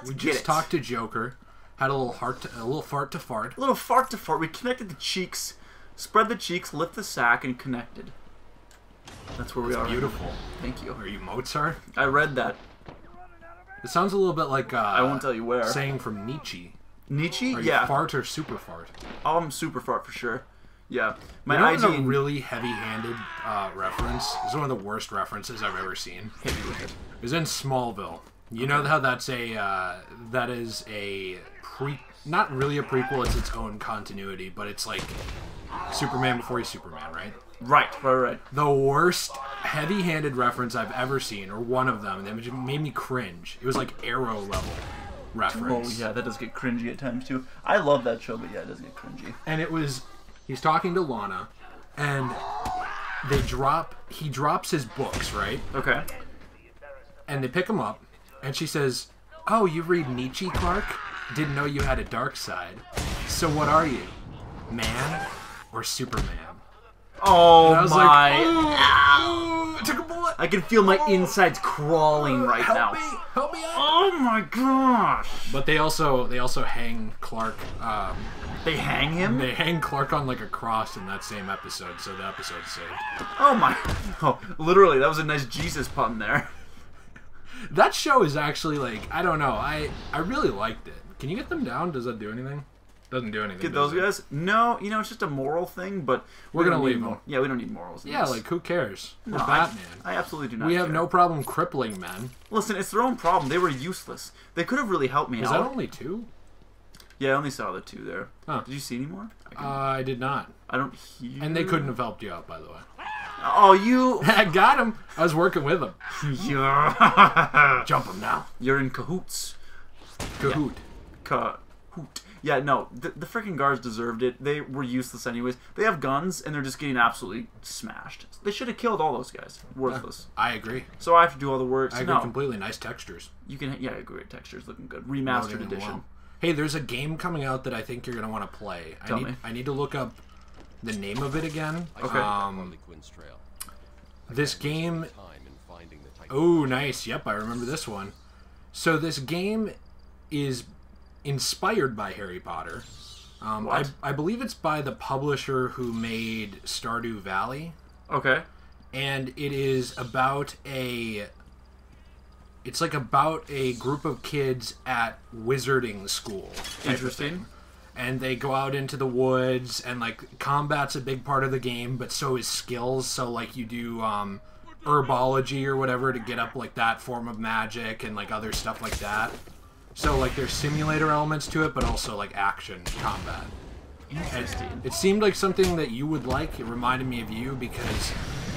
We just talked to Joker. Had a little fart to fart. A little fart to fart. We connected the cheeks, spread the cheeks, lift the sack, and connected. That's where we are. Beautiful. Right. Thank you. Are you Mozart? I read that. It sounds a little bit like I won't tell you where. Saying from Nietzsche. Nietzsche? Are you fart or super fart? Oh, I'm super fart for sure. Yeah. My IG... a really heavy-handed reference. It's one of the worst references I've ever seen. Hit me with it. It was in Smallville. You know how that's that is a not really a prequel, it's its own continuity, but it's like Superman before he's Superman, right? Right. The worst heavy-handed reference I've ever seen, or one of them, that made me cringe. It was like Arrow level reference. Oh yeah, that does get cringy at times too. I love that show, but yeah, it does get cringy. And it was, he's talking to Lana, and he drops his books, right? Okay. And they pick him up, and she says, "Oh, you read Nietzsche, Clark? Didn't know you had a dark side. So what are you, man or Superman?" Oh and I was my! Like, oh, I took a bullet. I can feel my insides crawling right now. Help me out! Oh my gosh! But they also hang Clark. They hang him? They hang Clark on like a cross in that same episode, so the episode's saved. Oh my! Oh, literally, that was a nice Jesus pun there. That show is actually like, I don't know. I really liked it. Can you get them down? Does that do anything? Doesn't do anything. Get those guys? No, you know, it's just a moral thing, but we're going to leave them. Yeah, we don't need morals. Yeah, like, who cares? We're no, Batman. I absolutely do not We have no problem crippling men. Listen, it's their own problem. They were useless. They could have really helped me out. Was that only 2? Yeah, I only saw the 2 there. Huh. Did you see any more? I did not. I don't hear... And they couldn't have helped you out, by the way. Oh, you... I got him. I was working with him. Yeah. Jump him now. You're in cahoots. Cahoot. Yeah. Cahoot. Yeah, no, the freaking guards deserved it. They were useless anyways. They have guns, and they're just getting absolutely smashed. They should have killed all those guys. Worthless. I agree. So I have to do all the work. I agree completely. Nice textures. You can, yeah, great textures. Looking good. Remastered edition. Well. Hey, there's a game coming out that I think you're going to want to play. Tell me. I need to look up the name of it again. Okay. This game... Oh, nice. Yep, I remember this one. So this game is inspired by Harry Potter. I believe it's by the publisher who made Stardew Valley. Okay. And it is about a... It's like about a group of kids at wizarding school. Interesting. And they go out into the woods, and like combat's a big part of the game, but so is skills. So like you do herbology or whatever to get up like that form of magic and like other stuff like that. So like there's simulator elements to it, but also like action combat. Interesting. It seemed like something that you would like. It reminded me of you because,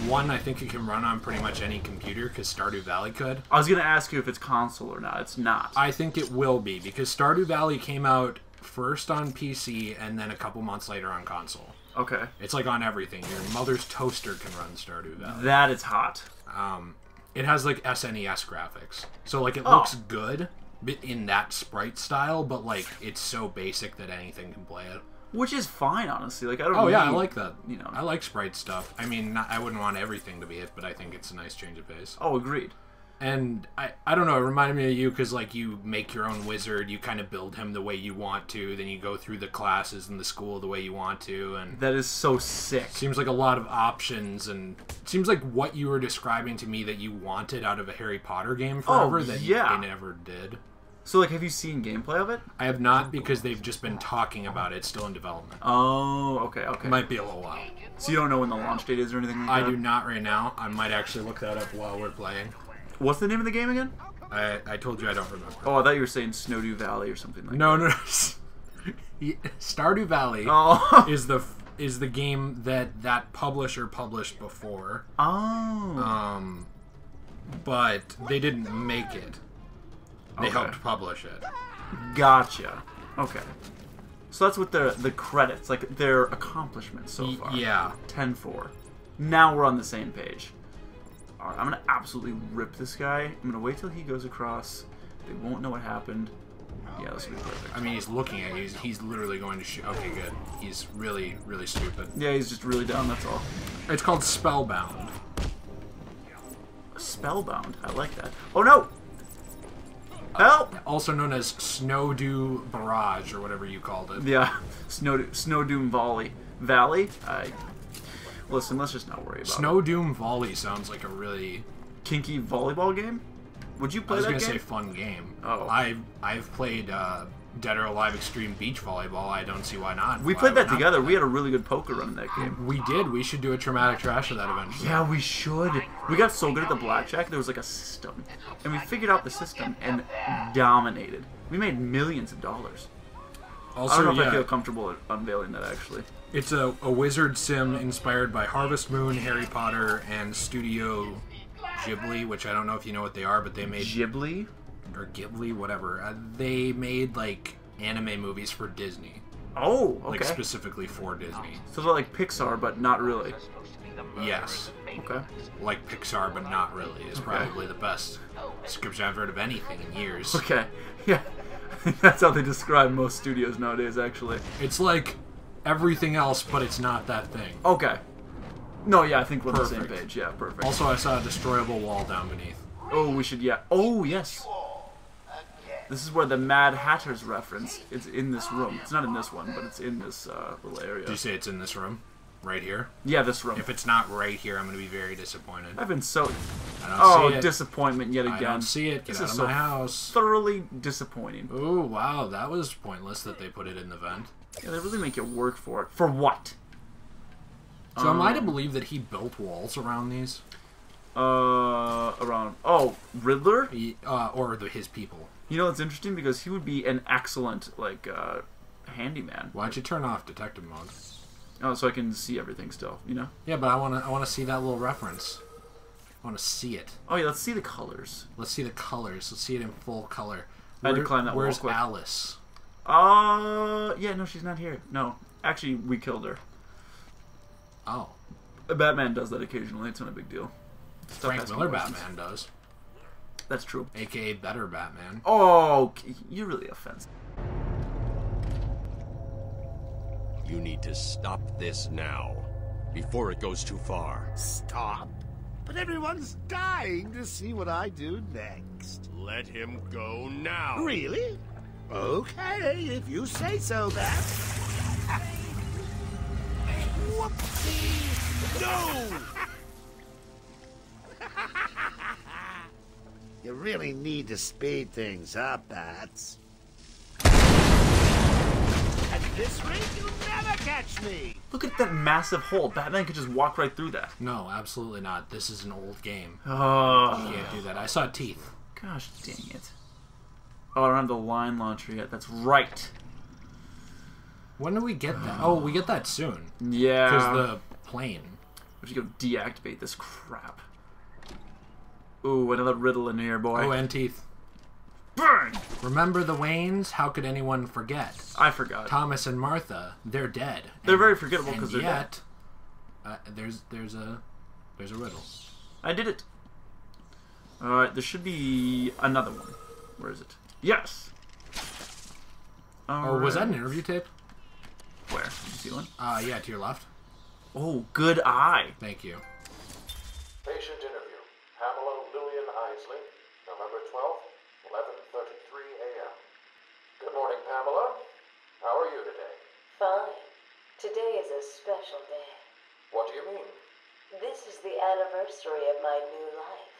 one, I think it can run on pretty much any computer because Stardew Valley could. I was going to ask you if it's console or not. It's not. I think it will be because Stardew Valley came out first on PC and then a couple months later on console. Okay. It's like on everything. Your mother's toaster can run Stardew Valley. That is hot. It has like SNES graphics. So like it looks good in that sprite style, but like it's so basic that anything can play it. Which is fine, honestly. Like I don't. Oh yeah, I like that. You know, I like sprite stuff. I mean, I wouldn't want everything to be it, but I think it's a nice change of pace. Oh, agreed. And I don't know. It reminded me of you because like you make your own wizard, you kind of build him the way you want to, then you go through the classes in the school the way you want to, and that is so sick. Seems like a lot of options, and it seems like what you were describing to me that you wanted out of a Harry Potter game forever that they never did. So, like, have you seen gameplay of it? I have not because they've just been talking about it. It's still in development. Oh, okay. It might be a little while. So you don't know when the launch date is or anything like that? I do not right now. I might actually look that up while we're playing. What's the name of the game again? I told you I don't remember. Oh, I thought you were saying Snowdew Valley or something like that. No. Stardew Valley is the game that publisher published before. Oh. But they didn't make it. They helped publish it. Gotcha. Okay. So that's what the credits, like their accomplishments so far. Yeah. 10-4. Now we're on the same page. Alright, I'm going to absolutely rip this guy. I'm going to wait till he goes across. They won't know what happened. Yeah, this will be perfect. I mean, he's looking at you. He's literally going to shoot. Okay, good. He's really, really stupid. Yeah, he's just really dumb, that's all. It's called Spellbound. Spellbound? I like that. Oh, no! Help! Also known as Snow Dew Barrage, or whatever you called it. Yeah, Snow Doom Valley. Listen, let's just not worry about Snow Doom Volley sounds like a really kinky volleyball game. Would you play that game? I was gonna say fun game. Oh, I've played Dead or Alive Extreme Beach Volleyball. I don't see why not. We played that together. We had a really good poker run in that game. We did. We should do a traumatic trash of that eventually. Yeah, we should. We got so good at the blackjack, there was like a system. And we figured out the system and dominated. We made millions of dollars. Also, I don't know if I feel comfortable unveiling that, actually. It's a wizard sim inspired by Harvest Moon, Harry Potter, and Studio Ghibli, which I don't know if you know what they are, but they made... Ghibli? Or Ghibli, whatever. They made, like, anime movies for Disney. Oh, okay. Like, specifically for Disney. So they're like Pixar, but not really. Yes. Okay. Like Pixar, but not really, is probably the best description I've heard of anything in years. Okay. Yeah. That's how they describe most studios nowadays, actually. It's like everything else, but it's not that thing. Okay. No, yeah, I think we're on the same page. Yeah, perfect. Also, I saw a destroyable wall down beneath. Oh, we should, yeah. Oh, yes. This is where the Mad Hatter's reference. It's in this room. It's not in this one, but it's in this little area. Did you say it's in this room? Right here? Yeah, this room. If it's not right here, I'm going to be very disappointed. I've been so... I don't see it. Disappointment yet again. I don't see it. Get out of my house. Thoroughly disappointing. Ooh, wow. That was pointless that they put it in the vent. Yeah, they really make you work for it. For what? So am I to believe that he built walls around these? Around... Oh, Riddler? Or his people. You know, it's interesting because he would be an excellent, like, handyman. Why don't you turn off detective mode? Oh, so I can see everything still, you know? Yeah, but I wanna see that little reference. I wanna see it. Oh yeah, let's see the colors. Let's see the colors. Let's see it in full color. I had to climb that wall Where's quick. Alice? Yeah, no, she's not here. No, actually, we killed her. Oh. Batman does that occasionally. It's not a big deal. Frank Miller Batman does. That's true. AKA Better Batman. Oh, you're really offensive. You need to stop this now, before it goes too far. Stop? But everyone's dying to see what I do next. Let him go now. Really? Okay, if you say so, Bat. Whoopsie! No! You really need to speed things up, Bats. At this rate, you'll never catch me! Look at that massive hole. Batman could just walk right through that. No, absolutely not. This is an old game. Oh. You can't do that. I saw teeth. Gosh dang it. Oh, I don't have the line launcher yet. That's right. When do we get that? Oh, we get that soon. Yeah. Because the plane. We should go deactivate this crap. Ooh, another riddle in here, boy. Oh, and teeth. Burn! Remember the Waynes? How could anyone forget? I forgot. Thomas and Martha, they're dead. They're very forgettable because they're dead. There's a riddle. I did it. Alright, there should be another one. Where is it? Yes! Oh, was that an interview tape? Where? Did you see one? Yeah, to your left. Oh, good eye. Thank you. Patient interview. Pamela Lillian Isley, November 12th, 11:33 a.m. Good morning, Pamela. How are you today? Fine. Today is a special day. What do you mean? This is the anniversary of my new life.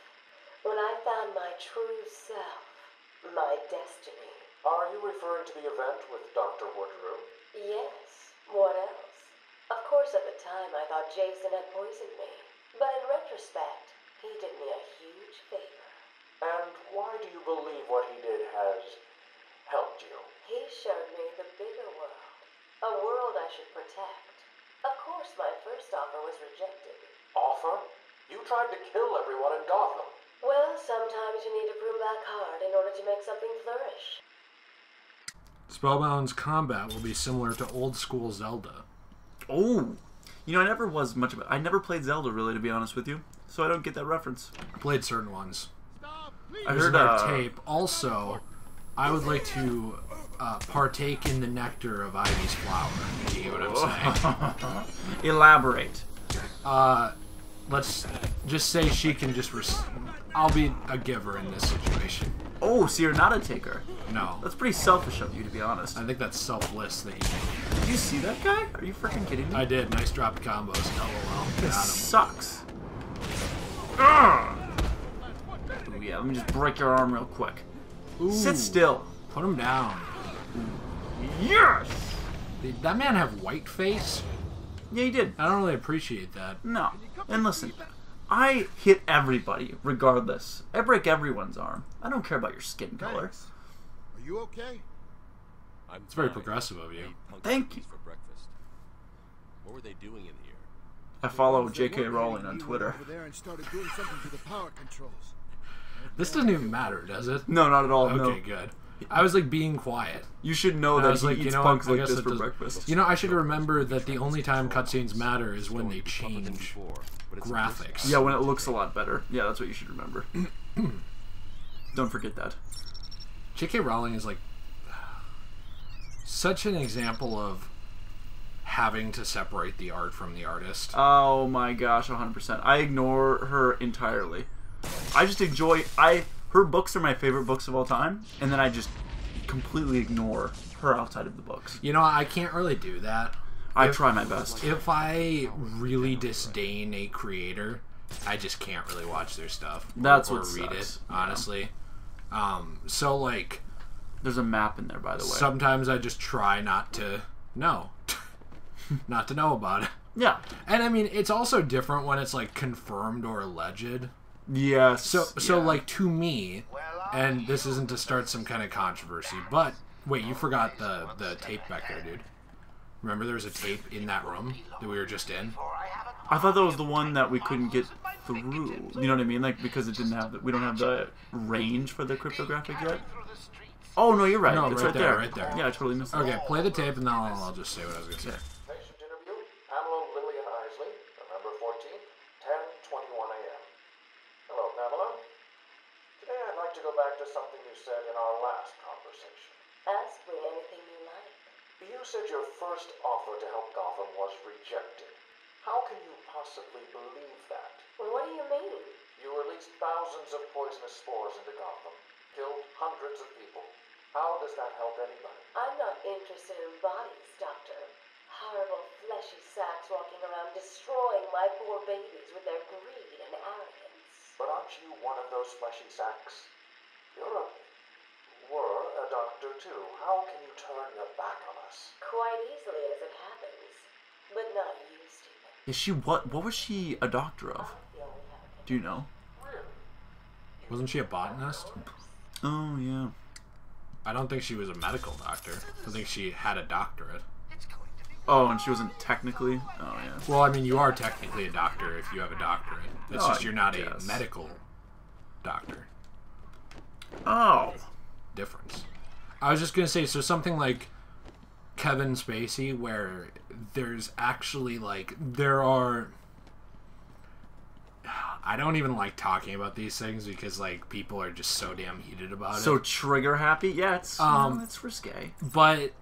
When I found my true self, my destiny. Are you referring to the event with Dr. Woodrow? Yes. What else? Of course, at the time, I thought Jason had poisoned me. But in retrospect, he did me a huge favor. And why do you believe what he did has helped you? He showed me the bigger world. A world I should protect. Of course, my first offer was rejected. Offer? You tried to kill everyone in Gotham. Well, sometimes you need to prove back hard in order to make something flourish. Spellbound's combat will be similar to old school Zelda. Oh! You know, I never was much of a... I never played Zelda, really, to be honest with you. So I don't get that reference. I played certain ones. I There's heard another tape. Also, I would like to partake in the nectar of Ivy's flower. Do you get what I'm saying? Elaborate. Let's just say she can just... I'll be a giver in this situation. Oh, so you're not a taker. No. That's pretty selfish of you, to be honest. I think that's selfless that you... Did you see that guy? Are you freaking kidding me? I did. Nice drop combos. LOL. This Got him. sucks. Ugh. Ooh, yeah, let me just break your arm real quick. Ooh. Sit still. Put him down. Yes! Did that man have white face? Yeah, he did. I don't really appreciate that. No. And listen, I hit everybody, regardless. I break everyone's arm. I don't care about your skin color. Thanks. Are you okay? It's very progressive of you. Thank you. For breakfast. What were they doing in here? I follow J.K. Rowling on He Twitter. went over there and started doing something to the power controls. This doesn't even matter, does it? No, not at all. Okay, No. good. I was like being quiet. You should know I that was he like, eats you know punks what? I like guess this it for does- breakfast. You know, I should remember that the only time cutscenes matter is when they change graphics. Yeah, when it looks a lot better. Yeah, that's what you should remember. Don't forget that. J.K. Rowling is like such an example of having to separate the art from the artist. Oh my gosh, 100%. I ignore her entirely. I just enjoy... Her books are my favorite books of all time, and then I just completely ignore her outside of the books. You know, I can't really do that. I try my best. If I really disdain a creator, I just can't really watch their stuff That's or what read sucks. it, honestly. So, like, There's a map in there, by the way. sometimes I just try not to know. Not to know about it. Yeah. And, I mean, it's also different when it's, like, confirmed or alleged. Yes. So yeah. like, to me, and this isn't to start some kind of controversy, but, wait, you forgot the tape back there, dude. Remember there was a tape in that room that we were just in? I thought that was the one that we couldn't get through. You know what I mean? Like, because it didn't have we don't have the range for the cryptographic yet. Oh, no, you're right. No, it's right right there, right there. Yeah, I totally missed that. Okay, play the tape and then I'll just say what I was going to say. Patient interview, Pamela Lillian Isley, November 14th, 10:21 a.m. Hello, Pamela. Today I'd like to go back to something you said in our last conversation. Ask me anything you like. You said your first offer to help Gotham was rejected. How can you possibly believe that? Well, what do you mean? You released thousands of poisonous spores into Gotham, killed hundreds of people. How does that help anybody? I'm not interested in bodies, Doctor. Horrible fleshy sacks walking around destroying my poor babies with their greed and arrogance. But aren't you one of those fleshy sacks? Were a doctor too. How can you turn your back on us? Quite easily as it happens. But not you, Stephen. Is she what? What was she a doctor of? You only have a Do you know? Wasn't she a botanist? Oh yeah. I don't think she was a medical doctor. I think she had a doctorate. Oh, and she wasn't technically. Oh yeah. Well, I mean, you are technically a doctor if you have a doctorate. It's Oh, just you're not I guess. a medical doctor. Oh. Difference. I was just gonna say, so something like Kevin Spacey, where there's actually like there are. I don't even like talking about these things because like people are just so damn heated about So it. trigger happy? Yeah, it's it's risque. But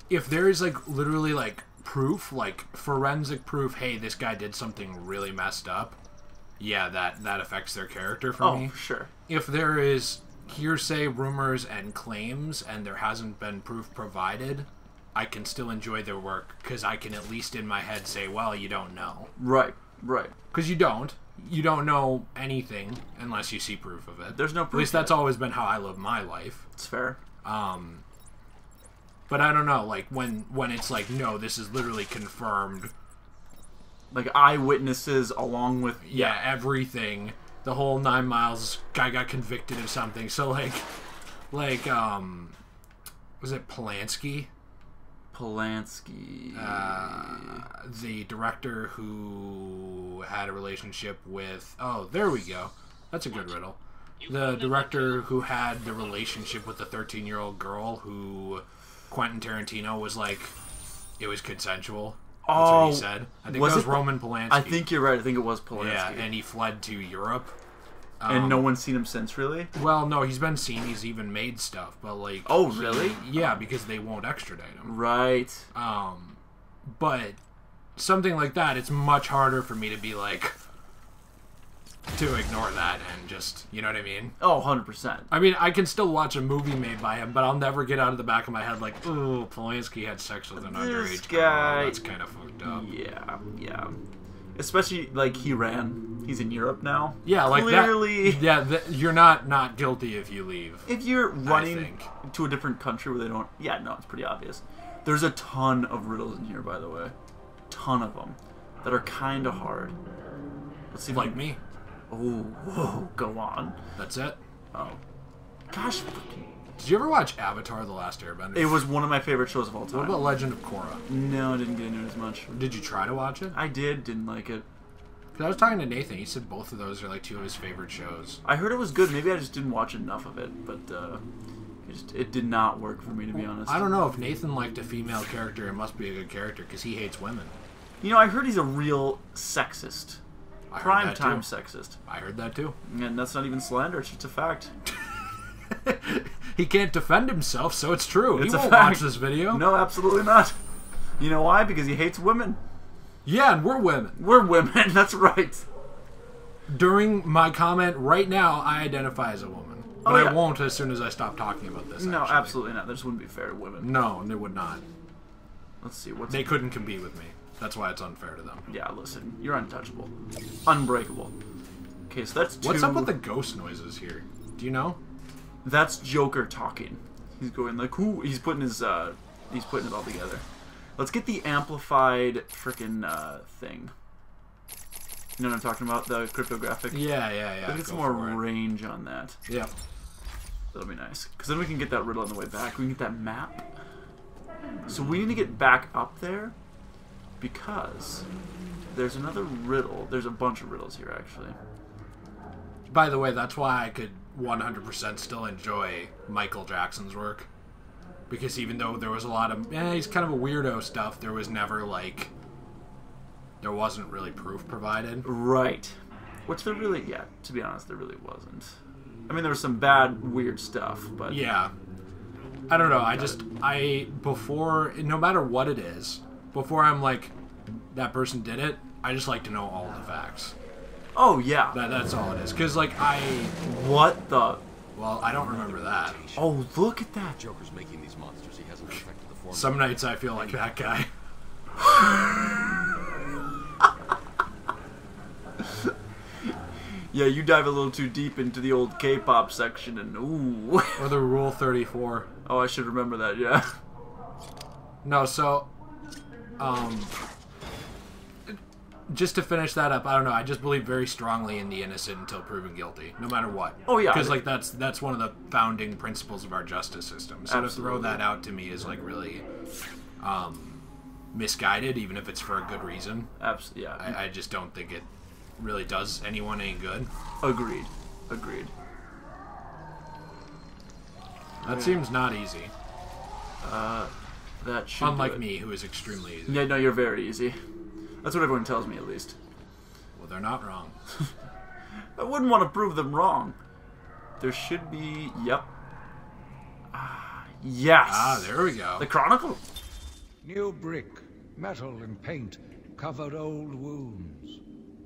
if there is like literally like proof, like forensic proof, hey, this guy did something really messed up. Yeah, that affects their character for me. Oh, sure. If there is hearsay, rumors, and claims, and there hasn't been proof provided, I can still enjoy their work because I can at least in my head say, well, you don't know. Right. Right. Because you don't. You don't know anything unless you see proof of it. There's no proof At least that's yet. always been how I live my life. It's fair. But I don't know, like, when it's like, no, this is literally confirmed. Like eyewitnesses along with Yeah, everything. The whole 9 miles, guy got convicted of something. So, like, was it Polanski? Polanski. The director who had a relationship with... Oh, there we go. That's a good riddle. The director who had the relationship with the 13-year-old girl who Quentin Tarantino was like, it was consensual. That's what he said. I think that was Roman Polanski. I think you're right. I think it was Polanski. Yeah, and he fled to Europe. And no one's seen him since, really? Well, no, he's been seen. He's even made stuff, but like... Oh, really? Yeah, because they won't extradite him. Right. But something like that, it's much harder for me to be like, to ignore that and just, you know what I mean? Oh, 100%. I mean, I can still watch a movie made by him, but I'll never get out of the back of my head like, ooh, Polanski had sex with an underage guy, girl. That's kind of fucked up. Yeah. Especially, like, he ran. He's in Europe now. Yeah, like clearly, that. Yeah, you're not guilty if you leave. If you're running to a different country where they don't... Yeah, no, it's pretty obvious. There's a ton of riddles in here, by the way. Ton of them. That are kind of hard. Let's see. Like me. Oh, whoa, go on. That's it? Oh. Gosh. Did you ever watch Avatar: The Last Airbender? It was one of my favorite shows of all time. What about Legend of Korra? No, I didn't get into it as much. Did you try to watch it? I didn't like it. Because I was talking to Nathan. He said both of those are like two of his favorite shows. I heard it was good. Maybe I just didn't watch enough of it, but it did not work for me, to be honest. I don't know. If Nathan liked a female character, it must be a good character because he hates women. You know, I heard he's a real sexist. Prime time sexist. I heard that too. And that's not even slander, it's just a fact. He can't defend himself, so it's true. It's he won't a fact. watch this video. No, absolutely not. You know why? Because he hates women. Yeah, and we're women. We're women, that's right. During my comment right now, I identify as a woman. But Oh, yeah. I won't as soon as I stop talking about this. No, actually. absolutely not. That just wouldn't be fair to women. No, it would not. Let's see. What's They couldn't compete with me. That's why it's unfair to them. Yeah, listen. You're untouchable. Unbreakable. Okay, so that's two. What's up with the ghost noises here? Do you know? That's Joker talking. He's going like, "Who?" He's putting his, he's putting it all together. Let's get the amplified frickin' thing. You know what I'm talking about? The cryptographic? Yeah. Let's get some more range on that. Yeah. That'll be nice. Because then we can get that riddle on the way back. We can get that map. So we need to get back up there because there's another riddle. There's a bunch of riddles here, actually. By the way, that's why I could 100% still enjoy Michael Jackson's work. Because even though there was a lot of, he's kind of a weirdo stuff, there was never, like, there wasn't really proof provided. Right. Which there really, to be honest, there really wasn't. I mean, there was some bad, weird stuff, but... Yeah. I don't know, before, no matter what it is, before I'm like, that person did it, I just like to know all the facts. Oh, yeah. That's all it is. Because, like, What the... Well, I don't remember that. Oh, look at that. Joker's making these monsters. He hasn't perfected the formula. Some nights I feel like that guy. Yeah, you dive a little too deep into the old K-pop section and ooh. Or the Rule 34. Oh, I should remember that, yeah. No, so, just to finish that up, I don't know, I just believe very strongly in the innocent until proven guilty, no matter what. Oh, yeah. Because, like, that's one of the founding principles of our justice system. So Absolutely. to throw that out to me is, like, really, misguided, even if it's for a good reason. Absolutely, yeah. I just don't think it really does anyone any good. Agreed. That seems not easy. That should Unlike me, who is extremely easy. Yeah, no, you're very easy. That's what everyone tells me, at least. Well, they're not wrong. I wouldn't want to prove them wrong. There should be... Yep. Yes! Ah, there we go. The Chronicle. New brick, metal and paint covered old wounds.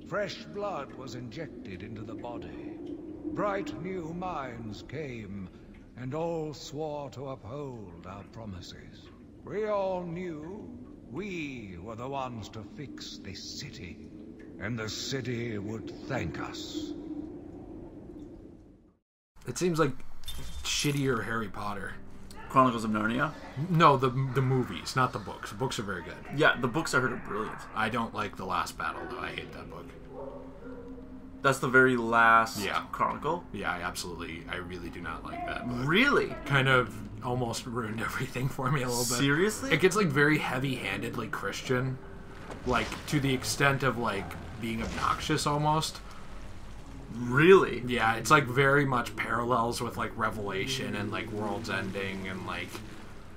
Fresh blood was injected into the body. Bright new minds came, and all swore to uphold our promises. We all knew we were the ones to fix this city, and the city would thank us. It seems like shittier Harry Potter. Chronicles of Narnia? No, the movies, not the books. The books are very good. Yeah, the books I heard are brilliant. I don't like The Last Battle, though. I hate that book. That's the very last Yeah. Chronicle? Yeah, I really do not like that book. Really? Kind of almost ruined everything for me a little bit. Seriously? It gets, like, very heavy-handed, like, Christian. Like, to the extent of, like, being obnoxious, almost. Really? Yeah, it's, like, very much parallels with, like, Revelation and, like, World's Ending and, like,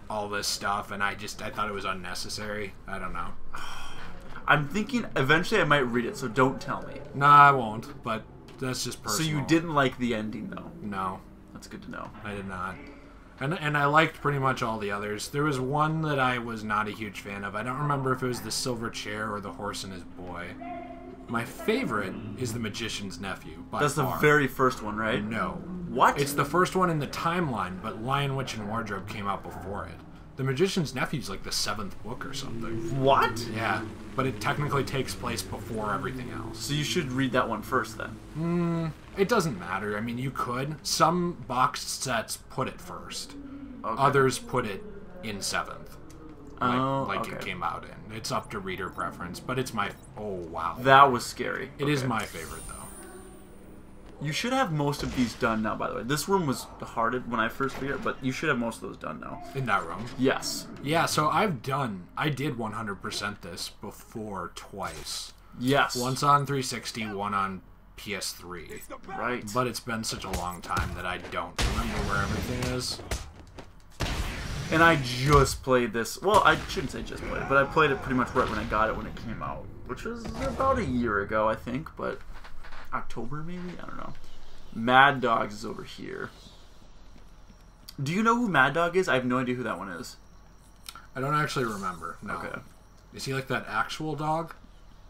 all this stuff, and I thought it was unnecessary. I don't know. I'm thinking eventually I might read it, so don't tell me. Nah, I won't, but that's just personal. So you didn't like the ending, though? No. That's good to know. I did not. And I liked pretty much all the others. There was one that I was not a huge fan of. I don't remember if it was the silver chair or the horse and his boy. My favorite is The Magician's Nephew, by That's far. the very first one, right? No. What? It's the first one in the timeline, but Lion, Witch, and Wardrobe came out before it. The Magician's Nephew's like the 7th book or something. What? Yeah, but it technically takes place before everything else. So you should read that one first, then. It doesn't matter. I mean, you could. Some boxed sets put it first. Okay. Others put it in 7th. Like okay. it came out in. It's up to reader preference, but it's my... Oh, wow. That was scary. It is my favorite, though. You should have most of these done now, by the way. This room was harded when I first figured it, but you should have most of those done now. In that room? Yes. Yeah, so I did 100% this before twice. Yes. Once on 360, one on PS3. Right. But it's been such a long time that I don't remember where everything is. And I just played this. Well, I shouldn't say just played it, but I played it pretty much right when I got it when it came out. Which was about a year ago, I think, but... October, maybe? I don't know. Mad Dogs is over here. Do you know who Mad Dog is? I have no idea who that one is. I don't actually remember. No. Okay. Is he like that actual dog?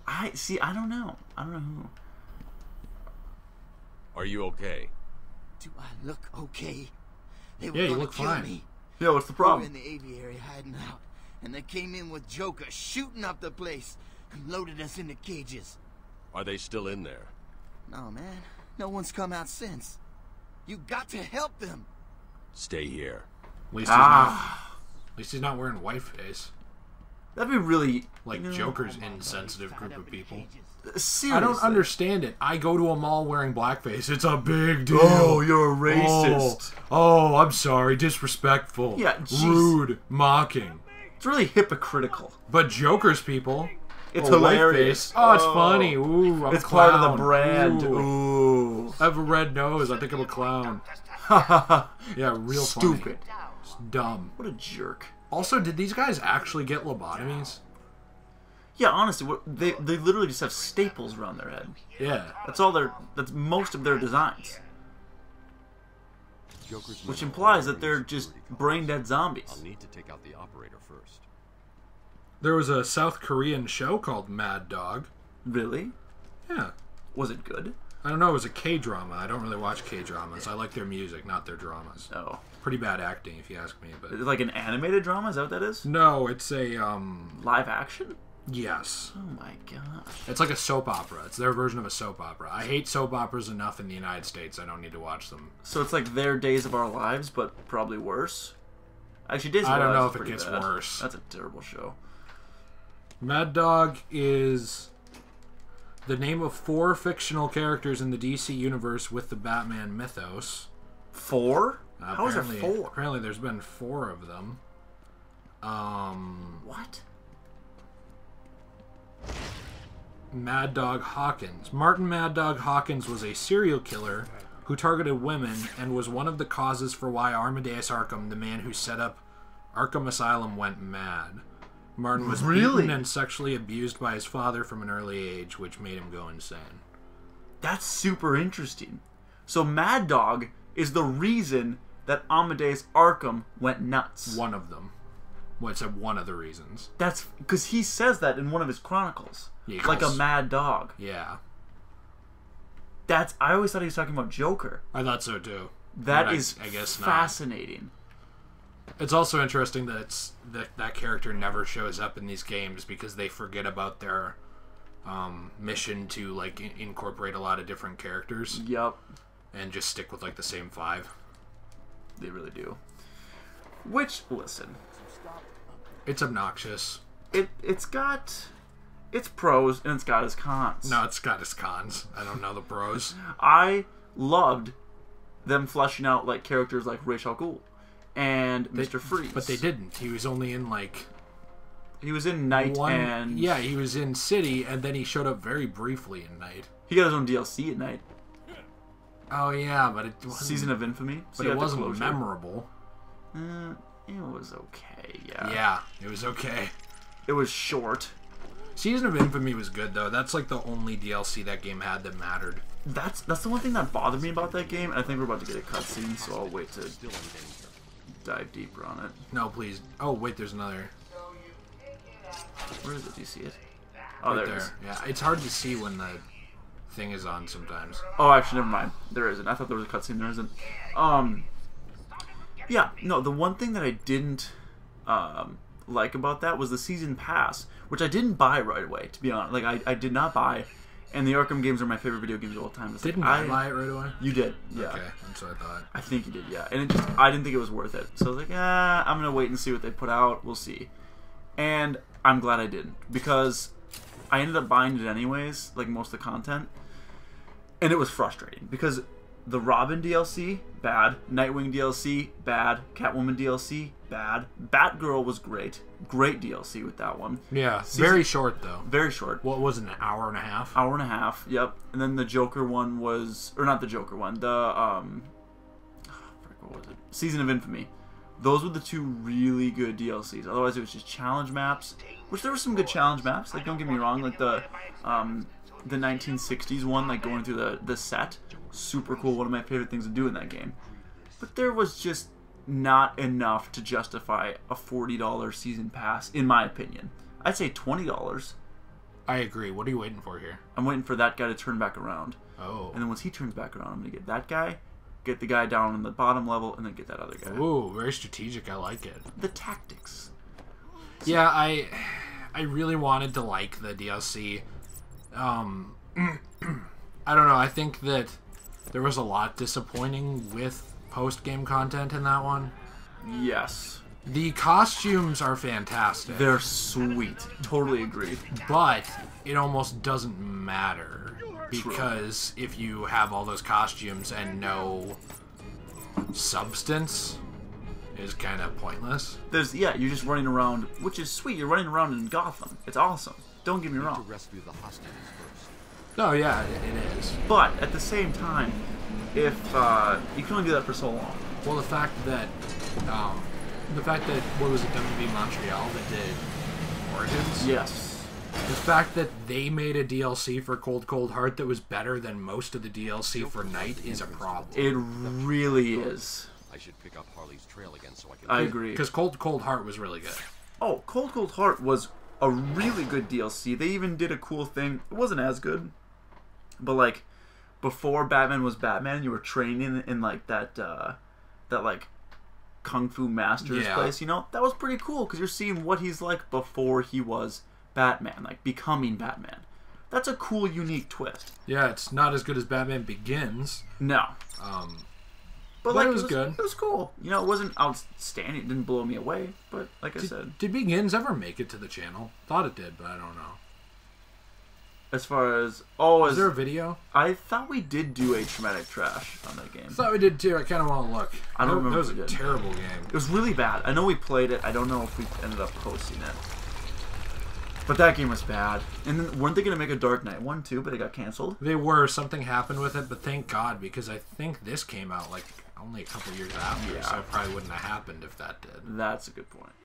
I don't know. I don't know who. Are you okay? Do I look okay? They were Yeah, you gonna look kill fine. me. Yeah, what's the We were problem? in the aviary hiding out, and they came in with Joker shooting up the place and loaded us into cages. Are they still in there? No, man. No one's come out since. You got to help them. Stay here. At least he's not wearing white face. That'd be really... Like Joker's insensitive group of people. Seriously. I don't understand it. I go to a mall wearing blackface. It's a big deal. Oh, you're a racist. Oh, I'm sorry. Disrespectful. Yeah, jeez. Rude. Mocking. It's really hypocritical. But Joker's people... It's white hilarious. face. Oh, it's funny. Ooh, I'm It's a part clown. of the brand. Ooh. Ooh. I have a red nose. I think I'm a clown. Yeah, real Stupid. funny. It's dumb. What a jerk. Also, did these guys actually get lobotomies? Yeah, honestly, they literally just have staples around their head. Yeah. That's most of their designs. Which implies that they're just brain-dead zombies. I'll need to take out the operator first. There was a South Korean show called Mad Dog. Really? Yeah. Was it good? I don't know, it was a K-drama. I don't really watch K-dramas. I like their music, not their dramas. Oh. Pretty bad acting, if you ask me. But Is it like an animated drama? Is that what that is? no, it's a, Live action? yes. Oh my gosh. It's like a soap opera. It's their version of a soap opera. I hate soap operas enough in the United States. I don't need to watch them. So it's like their Days of Our Lives, but probably worse? Actually, Days of I Our don't Lives know is if it pretty gets bad. worse. That's a terrible show. Mad Dog is the name of 4 fictional characters in the DC universe with the Batman mythos. 4? How is there 4? Apparently there's been 4 of them. What? Mad Dog Hawkins. Martin Mad Dog Hawkins was a serial killer who targeted women and was one of the causes for why Amadeus Arkham, the man who set up Arkham Asylum, went mad. Martin was beaten and sexually abused by his father from an early age, which made him go insane. That's super interesting. So Mad Dog is the reason that Amadeus Arkham went nuts. One of them. Well, it's one of the reasons. That's because he says that in one of his chronicles. Yeah, like a mad dog. Yeah. I always thought he was talking about Joker. I thought so too. That is I guess fascinating. It's also interesting that that character never shows up in these games because they forget about their mission to like incorporate a lot of different characters. Yep. And just stick with like the same 5. They really do. Which, listen, it's obnoxious. It's got its pros and it's got its cons. No, it's got its cons. I don't know the pros. I loved them fleshing out like characters like Ra's al Ghul and Mr. Freeze. But they didn't. He was only in like... He was in Night and... Yeah, he was in City, and then he showed up very briefly in Night. He got his own DLC at Night. Oh, yeah, but it wasn't... Season of Infamy. But it wasn't memorable. It was okay, yeah. Yeah, it was okay. It was short. Season of Infamy was good, though. That's like the only DLC that game had that mattered. That's the one thing that bothered me about that game. I think we're about to get a cutscene, so I'll wait to dive deeper on it. No, please. Oh, wait, there's another. Where is it? Do you see it? Oh, right there it is. Yeah, it's hard to see when the thing is on sometimes. Oh, actually, never mind. There isn't. I thought there was a cutscene. There isn't. Yeah, no, the one thing that I didn't like about that was the season pass, which I didn't buy right away, to be honest. Like, I did not buy, and the Arkham games are my favorite video games of all time. It's Didn't like, I buy it right away? You did, yeah. Okay, that's what I thought. I think you did, yeah. And it just, I didn't think it was worth it. So I was like, I'm going to wait and see what they put out. We'll see. And I'm glad I didn't, because I ended up buying it anyways, like most of the content. And it was frustrating, because the Robin DLC, bad. Nightwing DLC, bad. Catwoman DLC, bad. Batgirl was great. Great DLC with that one. Yeah, very short, though. Very short. What was it, an hour and a half? Hour and a half, yep. And then the Joker one was... Or not the Joker one. The, what was it? Season of Infamy. Those were the two really good DLCs. Otherwise, it was just challenge maps. Which there were some good challenge maps. Like, don't get me wrong. Like, the 1960s one, like, going through the set. Super cool. One of my favorite things to do in that game. But there was just not enough to justify a $40 season pass, in my opinion. I'd say $20. I agree. What are you waiting for here? I'm waiting for that guy to turn back around. Oh. And then once he turns back around, I'm going to get that guy, get the guy down on the bottom level, and then get that other guy. Ooh, very strategic. I like it. The tactics. Yeah, I really wanted to like the DLC. I don't know. I think that there was a lot disappointing with post-game content in that one. Yes. The costumes are fantastic. They're sweet. Totally agree. But it almost doesn't matter. Because if you have all those costumes and no substance, it's kind of pointless. You're just running around, which is sweet. You're running around in Gotham. It's awesome. Don't get me wrong. To rescue the hostages first. No, yeah, it is. But at the same time, if you can only do that for so long. Well, the fact that what was it, WB Montreal that did Origins? Yes. The fact that they made a DLC for Cold Heart that was better than most of the DLC for Night is a problem. It really is. I should pick up Harley's trail again so I can... I agree. Because Cold Heart was really good. Oh, Cold Heart was a really good DLC. They even did a cool thing. It wasn't as good, but like before Batman was Batman, you were training in like that like Kung Fu Masters place. You know, that was pretty cool because you're seeing what he's like before he was Batman, like becoming Batman. That's a cool, unique twist. Yeah, it's not as good as Batman Begins. No. But like, it was good. It was cool. You know, it wasn't outstanding. It didn't blow me away. But like I said, did Begins ever make it to the channel? Thought it did, but I don't know. As far as is there a video? I thought we did do a traumatic trash on that game. I thought we did too. I kind of want to look. I don't remember. That was a terrible game. It was really bad. I know we played it. I don't know if we ended up posting it. But that game was bad. And then weren't they going to make a Dark Knight one too, but it got canceled? They were. Something happened with it, but thank God, because I think this came out like only a couple years after, so it probably wouldn't have happened if that did. That's a good point.